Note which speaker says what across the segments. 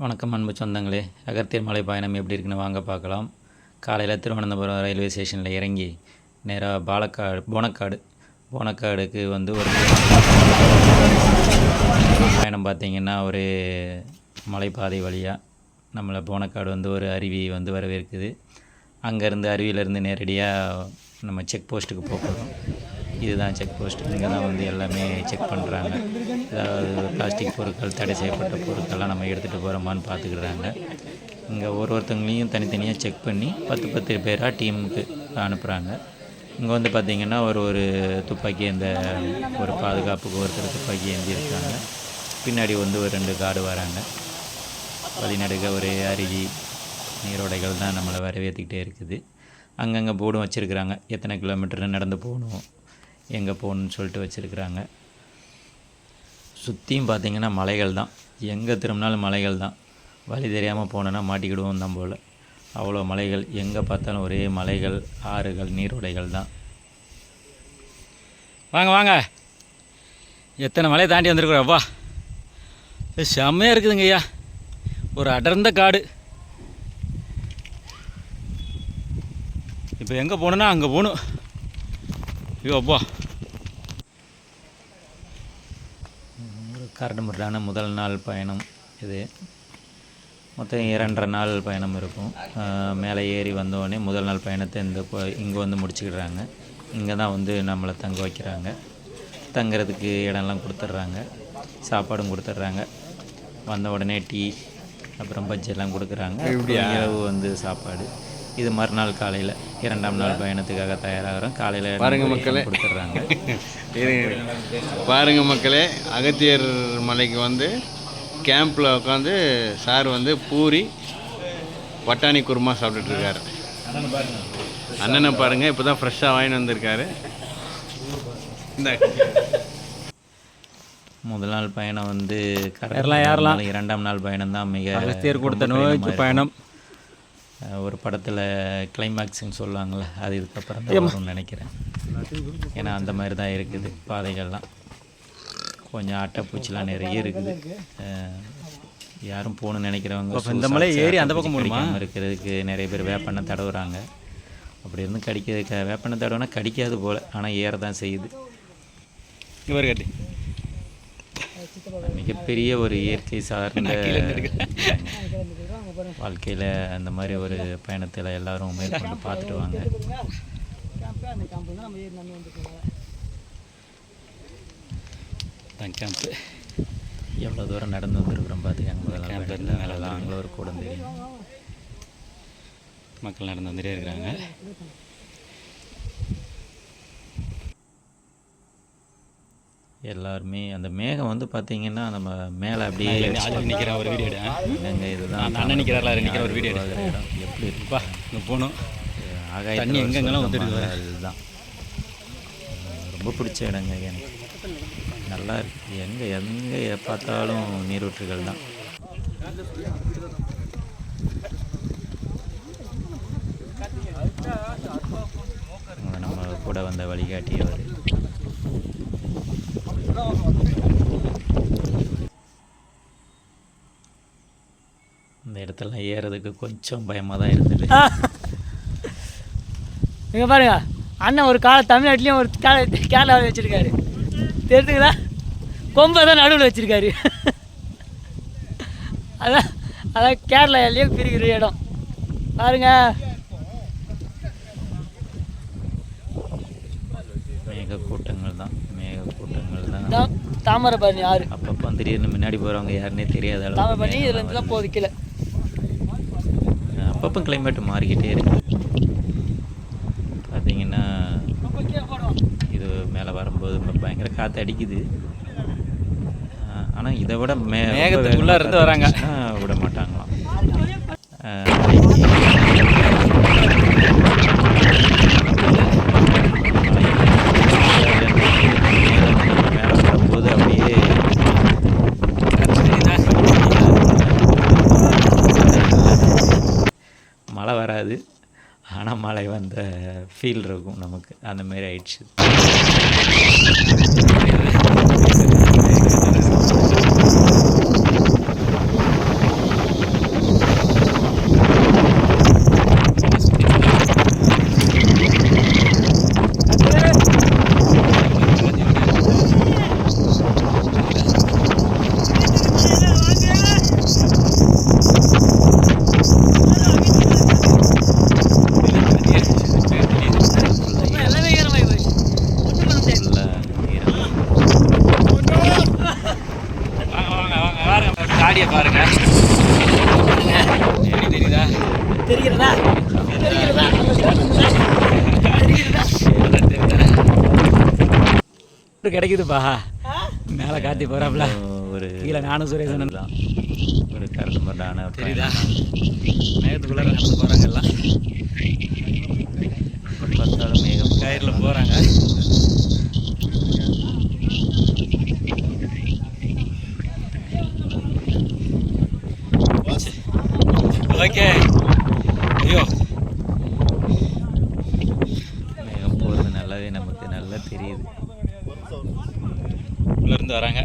Speaker 1: வணக்கம் அன்பு சொந்தங்களே. அகத்தியர் மலை பயணம் எப்படி இருக்குன்னு வாங்க பார்க்கலாம். காலையில் திருவனந்தபுரம் ரயில்வே ஸ்டேஷனில் இறங்கி நேராக போனக்காடுக்கு வந்து ஒரு பயணம் பார்த்திங்கன்னா ஒரு மலைப்பாதை வழியாக நம்மளை போனக்காடு வந்து ஒரு அருவி வந்து வரவேற்குது. அங்கேருந்து அருவியிலேருந்து நேரடியாக நம்ம செக் போஸ்ட்டுக்கு போகிறோம். இதுதான் செக் போஸ்ட். இங்கே தான் வந்து எல்லாமே செக் பண்ணுறாங்க. அதாவது பிளாஸ்டிக் பொருட்கள், தடை செய்யப்பட்ட பொருட்கள்லாம் நம்ம எடுத்துகிட்டு போகிறோமான்னு பார்த்துக்கிடுறாங்க. இங்கே ஒருத்தவங்களையும் தனித்தனியாக செக் பண்ணி 10 பேராக டீமுக்கு அனுப்புகிறாங்க. இங்கே வந்து பார்த்திங்கன்னா ஒரு துப்பாக்கி, இந்த ஒரு பாதுகாப்புக்கு ஒருத்தர் துப்பாக்கி ஏந்தியிருக்காங்க. பின்னாடி வந்து ஒரு 2 கார்டு வராங்க. வழிநடுக ஒரு அருவி, நீரோடைகள் தான் நம்மளை வரவேற்றிக்கிட்டே இருக்குது. அங்கங்கே போர்டும் வச்சுருக்குறாங்க, எத்தனை கிலோமீட்டர் நடந்து போகணும், எங்கே போகணுன்னு சொல்லிட்டு வச்சுருக்குறாங்க. சுற்றியும் பார்த்திங்கன்னா மலைகள் தான், எங்கே திரும்பினாலும் மலைகள் தான். வழி தெரியாமல் போனோன்னா மாட்டிக்கிடுவோம் தான் போல். அவ்வளோ மலைகள், எங்கே பார்த்தாலும் ஒரே மலைகள், ஆறுகள், நீரோடைகள் தான்.
Speaker 2: வாங்க வாங்க, எத்தனை மலையை தாண்டி வந்துருக்குறோம். அப்பா செம்மையாக இருக்குதுங்க ஐயா. ஒரு அடர்ந்த காடு. இப்போ எங்கே போகணுன்னா அங்கே போகணும். ஐயோ அப்பா,
Speaker 1: ஒரு கரடுமுரடான முதல் நாள் பயணம் இது. மொத்தம் 2.5 நாள் பயணம் இருக்கும். மேலே ஏறி வந்தோடனே முதல் நாள் பயணத்தை இங்கே வந்து முடிச்சுக்கிடுறாங்க. இங்கே தான் வந்து நம்மளை தங்க வைக்கிறாங்க. தங்கிறதுக்கு இடம்லாம் கொடுத்துட்றாங்க, சாப்பாடும் கொடுத்துட்றாங்க. வந்த உடனே டீ, அப்புறம் பஜ்ஜெல்லாம் கொடுக்குறாங்க. இரவு வந்து சாப்பாடு. இது மறுநாள் காலையில் 2ஆம் நாள் பயணத்துக்காக தயாராகிறோம். காலையில்
Speaker 3: பாருங்கள் மக்களே,
Speaker 1: கொடுத்துட்றாங்க.
Speaker 3: பாருங்கள் மக்களே, அகத்தியர் மலைக்கு வந்து கேம்பில் உட்காந்து சார் வந்து பூரி பட்டாணி குருமா சாப்பிட்டுட்ருக்காரு. அண்ணனை பாருங்கள், இப்போ தான் ஃப்ரெஷ்ஷாக வாங்கிட்டு வந்திருக்காரு. இந்த
Speaker 1: முதல் நாள் பயணம் வந்து
Speaker 2: யாரெல்லாம்
Speaker 1: 2ஆம் நாள் பயணம் தான் மிக
Speaker 2: அகத்தியர் கொடுத்த நோய்க்கு பயணம்.
Speaker 1: ஒரு படத்தில் கிளைமேக்ஸ்ன்னு சொல்லுவாங்கள்ல, அது இதுக்கப்புறம் தான் வரும்னு நினைக்கிறேன். ஏன்னா அந்த மாதிரி தான் இருக்குது பாதைகள்லாம். கொஞ்சம் அட்டைப்பூச்சிலாம் நிறைய இருக்குது. யாரும் போகணுன்னு நினைக்கிறவங்க
Speaker 2: இந்த மலை ஏறி அந்த பக்கம்
Speaker 1: போகணுமா இருக்கிறதுக்கு நிறைய பேர் வேப்பெண்ணெய் தடவுறாங்க. அப்படி இருந்து வேப்பெண்ணெய் தடவுனா கடிக்காது போல், ஆனால் ஏற தான் செய்யுது.
Speaker 2: இவர் கட்டி
Speaker 1: மிகப்பெரிய ஒரு இயற்கை சார்ந்த வாழ்க்கையில் அந்த மாதிரி ஒரு பயணத்தில் எல்லோரும் மேற்கொண்டு பார்த்துட்டு வாங்க.
Speaker 2: கேம்ப்பு
Speaker 1: எவ்வளோ தூரம் நடந்து வந்துருக்குறோம் பார்த்துக்காங்க. நல்லா அவங்கள ஒரு கூட தெரியும்.
Speaker 2: மக்கள் நடந்து வந்துட்டே இருக்கிறாங்க.
Speaker 1: எல்லாருமே அந்த மேகம் வந்து பார்த்தீங்கன்னா நம்ம மேலே அப்படியே
Speaker 2: நிற்கிற ஒரு வீடியோ
Speaker 1: எங்கே இதுதான்
Speaker 2: அண்ணன் நிற்கிறாரில் நிற்கிற ஒரு வீடியோ
Speaker 1: இடம் எப்படி இருக்குப்பா.
Speaker 2: இங்கே போகணும்.
Speaker 1: ஆகாய
Speaker 2: தண்ணி எங்கெங்கெல்லாம் வந்துடுது.
Speaker 1: அதுதான் ரொம்ப பிடிச்ச இடங்க எனக்கு. நல்லா இருக்குது. எங்கே பார்த்தாலும் நீரூற்றுகள் தான். நம்ம கூட வந்த வழிகாட்டியவர். இந்த இடத்துல ஏறதுக்கு கொஞ்சம் பயமாக தான் இருந்தது.
Speaker 4: இங்கே பாருங்க, அண்ணன் ஒரு காலை தமிழ்நாட்டிலையும் ஒரு காலை கேரளாவில் வச்சுருக்காரு. தெரிஞ்சுங்களா? கொம்பை தான் நடுவில் வச்சுருக்காரு. அதான் கேரளாலேயும் பிரிக்கிற இடம் பாருங்க.
Speaker 1: மேகக்கூட்டங்கள் தான்
Speaker 4: தாமிரபரணி ஆறு.
Speaker 1: அப்பப்போ திடீர்னு முன்னாடி போகிறவங்க யாருன்னே தெரியாத அளவு
Speaker 4: தாமிரபரணி இதுலேருந்து தான் போகுது கீழே.
Speaker 1: அப்பப்போ கிளைமேட் மாறிக்கிட்டே இருக்கு. பார்த்தீங்கன்னா இது மேலே வரும்போது பயங்கர காற்று அடிக்குது. ஆனால் இதை விட
Speaker 2: மேகத்துக்குள்ளே இருந்து வராங்க,
Speaker 1: விட மாட்டாங்களாம். மேலே வரும்போது அப்படியே மழை வராது, ஆனால் மழை வந்த ஃபீல் இருக்கும் நமக்கு. அந்த மாதிரி ஆயிடுச்சு.
Speaker 2: எப்படி தெரியுதா?
Speaker 4: தெரிகிறதா தெரிகிறதா
Speaker 2: கிடைக்குதுப்பா. மேலே காத்தி போகிறாப்புல.
Speaker 1: ஒரு
Speaker 2: கீழே நானும் சுரேசன்
Speaker 1: தான் ஒரு கரடுமுரடான
Speaker 2: தெரியுதா? மேகத்துக்குள்ளே நடந்து போகிறாங்க எல்லாம்.
Speaker 1: பார்த்தாலும் மேகம்
Speaker 2: கயிறில் போகிறாங்க. ஓகே. ஐயோ,
Speaker 1: மேகம் போகிறது நல்லாவே நமக்கு நல்லா தெரியுது.
Speaker 2: உள்ளேருந்து வராங்க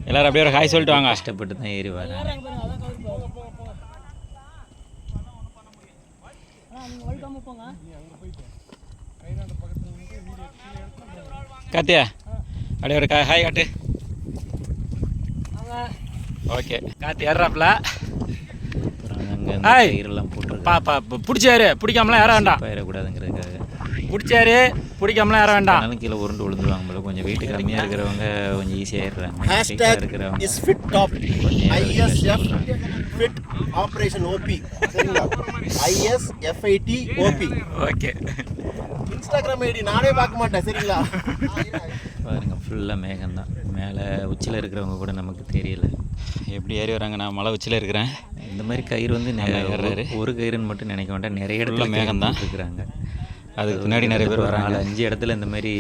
Speaker 2: எல்லோரும். அப்படியே ஒரு ஹாய் சொல்லிட்டு வாங்க.
Speaker 1: கஷ்டப்பட்டு தான் ஏறி வராங்க.
Speaker 2: காத்தியா அப்படியே ஒரு ஹாய் காட்டு. ஓகே, காத்தி ஏறாப்புல.
Speaker 1: அப்புறம் அங்கே
Speaker 2: ஹாய்.
Speaker 1: கயிறெல்லாம் போட்டுருக்கா
Speaker 2: பாப்பா பிடிச்சாரு, பிடிக்காமலாம் ஏற வேண்டாம்.
Speaker 1: பயிரக்கூடாதுங்கிறதுக்காக.
Speaker 2: பிடிச்சாரு, பிடிக்காமலாம் ஏற வேண்டாம்.
Speaker 1: அதனால கீழே உருண்டு விழுந்துருவாங்க போல. கொஞ்சம் வெயிட் கம்மியாக இருக்கிறவங்க கொஞ்சம் ஈஸியாக ஏறுறாங்க.
Speaker 5: Hashtag
Speaker 1: இருக்கிறவங்க
Speaker 5: is fit top.
Speaker 1: கொஞ்சம்
Speaker 5: ISF fit operation OP. சரிங்களா? ISFIT OP.
Speaker 2: Okay,
Speaker 5: Instagram ID நானே பார்க்க மாட்டேன். சரிங்களா?
Speaker 1: பாருங்க, ஃபுல்லாக மேகம்தான். மேலே உச்சியில் இருக்கிறவங்க கூட நமக்கு தெரியல
Speaker 2: எப்படி ஏறி வராங்க. நான் மலை உச்சியில் இருக்கிறேன்.
Speaker 1: இந்த மாதிரி கயிறு வந்து
Speaker 2: ஏறுறாரு.
Speaker 1: ஒரு கயிறுன்னு மட்டும் நினைக்க வேண்டாம், நிறைய இடத்துல
Speaker 2: ஃபுல்லாக மேகம்தான்.
Speaker 1: இருக்கிறாங்க.
Speaker 2: அதுக்கு பின்னாடி நிறைய பேர் வராங்க.
Speaker 1: 4-5 இடத்துல இந்த மாதிரி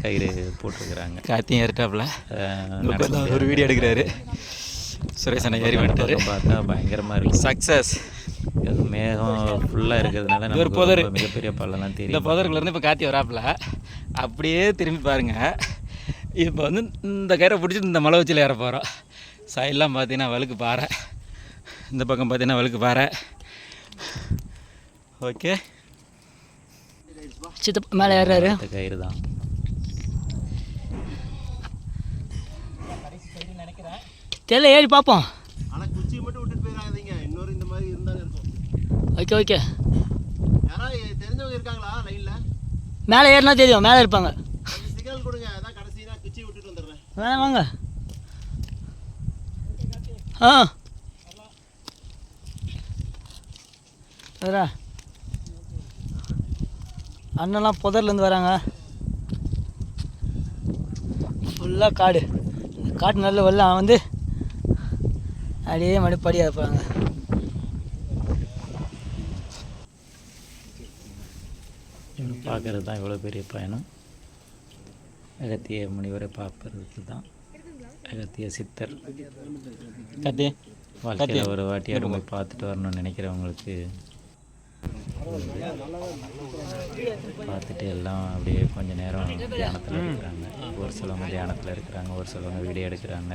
Speaker 1: கயிறு போட்டிருக்கிறாங்க.
Speaker 2: காத்தியும் ஏறிட்டாப்புல. ஒரு வீடியோ எடுக்கிறாரு. சுரேசனை ஏறி வந்துட்டாரு.
Speaker 1: பார்த்தா பயங்கரமாக இருக்குது.
Speaker 2: சக்ஸஸ்.
Speaker 1: அது மேகம் ஃபுல்லாக இருக்கிறதுனால
Speaker 2: ஒரு
Speaker 1: நமக்கு
Speaker 2: புதர்.
Speaker 1: ரொம்ப மிகப்பெரிய பள்ளம்லாம்
Speaker 2: இந்த
Speaker 1: தெரியும்.
Speaker 2: புதருக்குலேருந்து இப்போ காத்தி வராப்புல. அப்படியே திரும்பி பாருங்க. இப்போ வந்து இந்த கயிறை பிடிச்சிட்டு இந்த மலை உச்சியில் ஏற போகிறோம். சைடெலாம் பார்த்தீங்கன்னா வழுக்கு பாறை, இந்த பக்கம் பார்த்தீங்கன்னா வழுக்கு பாறை. ஓகே,
Speaker 4: சித்தப்பா மேலே ஏறாரு.
Speaker 1: இந்த கயிறு தான்.
Speaker 4: தெரியல, ஏறி பார்ப்போம்.
Speaker 5: ஆனா குச்சியை மட்டும் விட்டுட்டு போயிடாதீங்க. இன்னொரு இந்த மாதிரி இருந்தாலும் இருக்கும்.
Speaker 4: Okay okay.
Speaker 5: யாராவது தெரிஞ்சவங்க இருக்காங்களா லைன்ல?
Speaker 4: மேலே ஏறினா தெரியும், மேலே இருப்பாங்க.
Speaker 5: கொஞ்சம் சிக்னல் கொடுங்க. அதான் கடைசியா குச்சியை விட்டுட்டு வந்துடுறேன்.
Speaker 4: வேணாம் வாங்க. ஆ வேறா அண்ணெல்லாம் புதர்லேருந்து வராங்க. ஃபுல்லாக காடு. காட்டு நல்ல வெள்ளம் வந்து அப்படியே மறுபடியாக இருப்பாங்க.
Speaker 1: பார்க்கறது தான் இவ்வளோ பெரிய பயணம். அகத்திய முனிவரை பார்ப்பதுக்கு தான். அகத்திய சித்தர்
Speaker 2: காத்தி
Speaker 1: வாழ்க்கையில் ஒரு வாட்டியாக ரொம்ப பார்த்துட்டு வரணும்னு நினைக்கிறவங்களுக்கு பார்த்துட்டு எல்லாம் அப்படியே கொஞ்சம் நேரம் தியானத்தில் இருக்கிறாங்க. ஒரு சிலவங்க தியானத்தில் இருக்கிறாங்க, ஒரு சிலவங்க வீடியோ எடுக்கிறாங்க.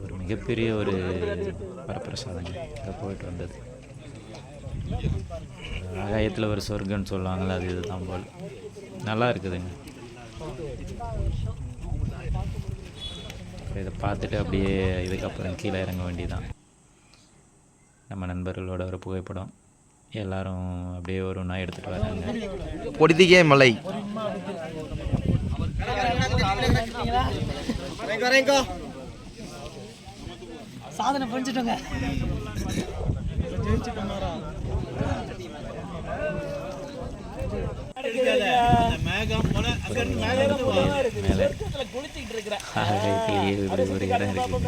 Speaker 1: ஒரு மிகப்பெரிய ஒரு வரப்பிரசாதங்க இங்கே போயிட்டு வந்தது. ஆகாயத்தில் ஒரு சொர்க்கம்னு சொல்லுவாங்கள்ல, அது இதுதான் போல். நல்லா இருக்குதுங்க. இதை பார்த்துட்டு அப்படியே இதுக்கப்புறம் கீழே இறங்க வேண்டியதான். நம்ம நண்பர்களோட ஒரு புகைப்படம். எல்லாரும் அப்படியே ஒரு ஒன்றா எடுத்துகிட்டு வராங்க.
Speaker 6: பொடிதிகை மலை.
Speaker 4: சாதனை பண்ணிச்சிட்டோங்க.
Speaker 1: ஆகாயத்திலேயே இப்படி ஒரு இடம் இருக்குது.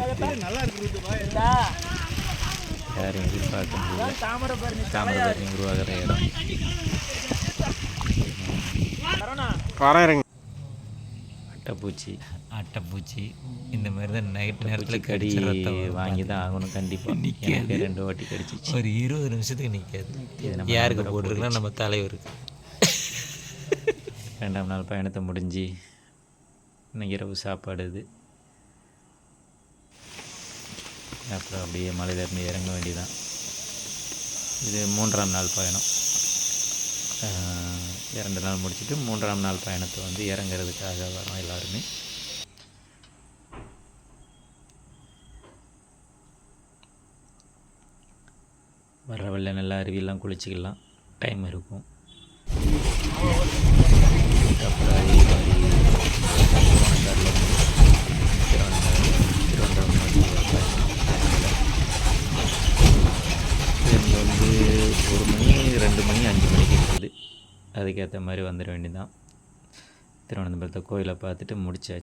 Speaker 1: யாரும் எதிர்பார்க்க முடியல. தாமிரபரணி உருவாகிற இடம். அட்டைப்பூச்சி இந்த மாதிரி தான் நைட் நேரத்தில் கடி வாங்கி தான் ஆகணும் கண்டிப்பாக. நிற்க 2 வாட்டி கடிச்சிச்சு.
Speaker 2: ஒரு 20 நிமிஷத்துக்கு நிற்காது.
Speaker 1: இது நம்ம
Speaker 2: யாருக்கு போட்டிருக்கலாம்? நம்ம தலைவருக்கு.
Speaker 1: 2ஆம் நாள் பயணத்தை முடிஞ்சு இன்னைக்கு இரவு சாப்பாடு இது. அப்புறம் அப்படியே மலையிலேருந்து இறங்க வேண்டியதான். இது 3ஆம் நாள் பயணம். 2 நாள் முடிச்சுட்டு 3ஆம் நாள் பயணத்தை வந்து இறங்குறதுக்காக வரோம் எல்லாருமே. வர்ற வெள்ள நல்லா அருவியெல்லாம் குளிச்சிக்கலாம். டைம் இருக்கும். அப்புறம் அதே மாதிரி போனக்காரில் திருவனந்தபுரம் நோக்கி ட்ரெயின் வந்து 1 மணி 2 மணி 5 மணிக்கு இருக்குது. அதுக்கேற்ற மாதிரி வந்துட வேண்டியதான். திருவனந்தபுரத்தை கோயிலை பார்த்துட்டு முடிச்சாச்சு.